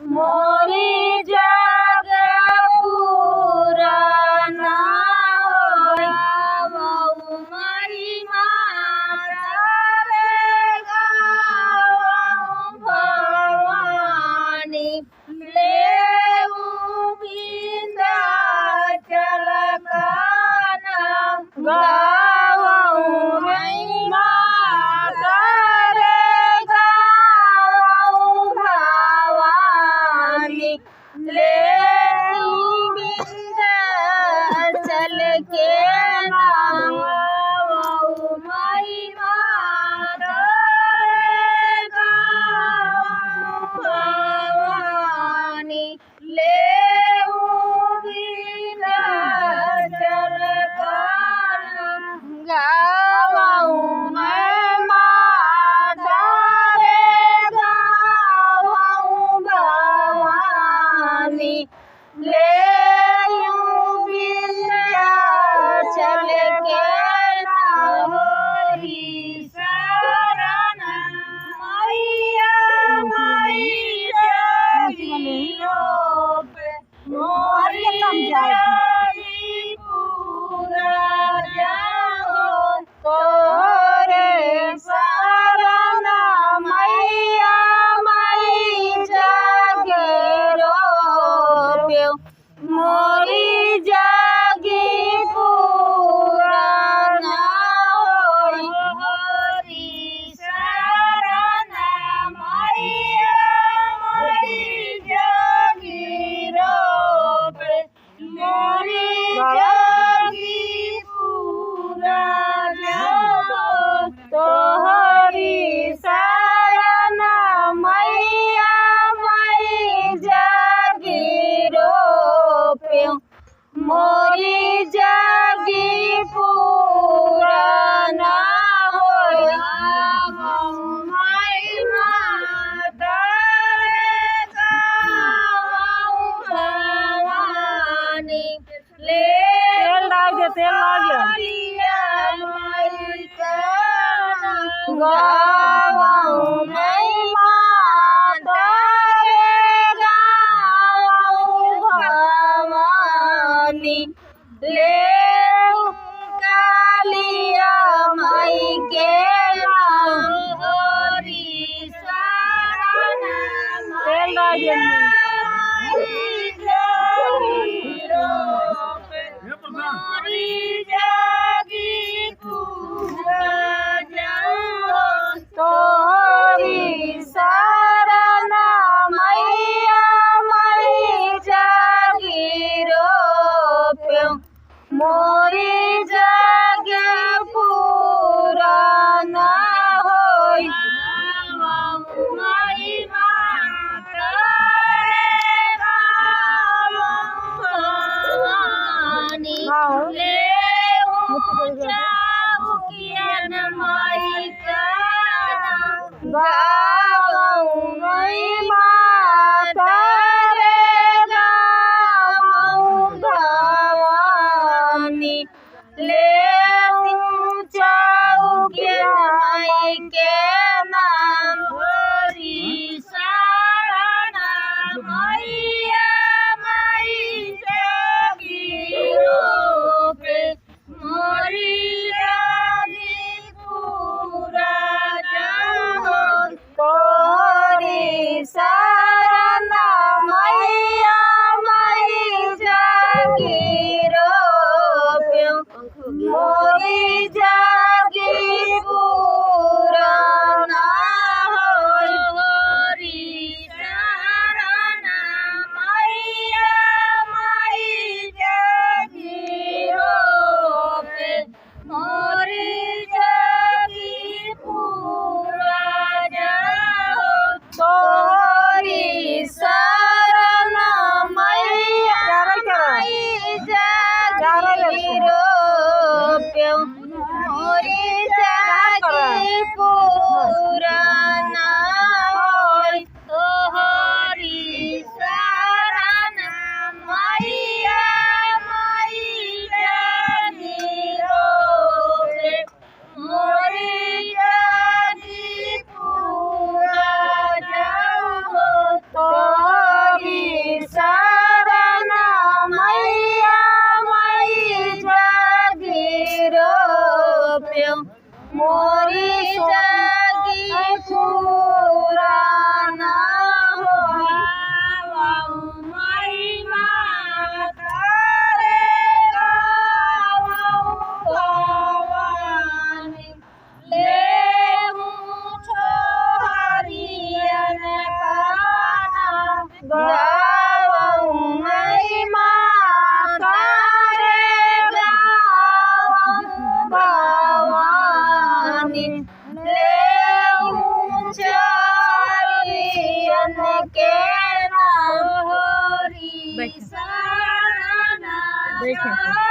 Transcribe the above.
मोरी जग पुराना गावऊ माई माता रे गावऊ भवानी लेऊ विंध्याचल काना गावऊ माई माता रे गावऊ भवानी लेऊ विंध्याचल के नाम गावऊ माई माता रे गावऊ भवानी लेऊ विंध्याचल काना गावऊ मैं माता रे गावऊ भवानी लेऊ विंध्याचल के नाम होरी शरण मैया माई जगियो पे मोरी जगी पूरा जाओ तोरे शरण मैया माई जगरो पे मोरी जगी पूरा ना होई हरि शरण मैया माई जगरो पे मोरी जगी पूरा जाओ तोहरी शरण मैया माई जगरो पे मोरी जगी पूरा ना होई माई माता रे गावऊ भवानी तेल गावऊ माई माता रे गावऊ भवानी लेऊ कालिया माई के नाम हरि शरण मैया माई जगिरो पे मोरी जगी पूरा जाओ तोहरी शरण मैया माई जगिरो पे मोरी जग पूरा ना होई माई माता रे गावऊ भवानी लेऊ चौकियन माई का गावऊ माई माता रे गावऊ भवानी लेऊ चौकियन माई के नाम हरि शरण मैया माई जगिरो पे मोरी जगी पूरा जाओ देखे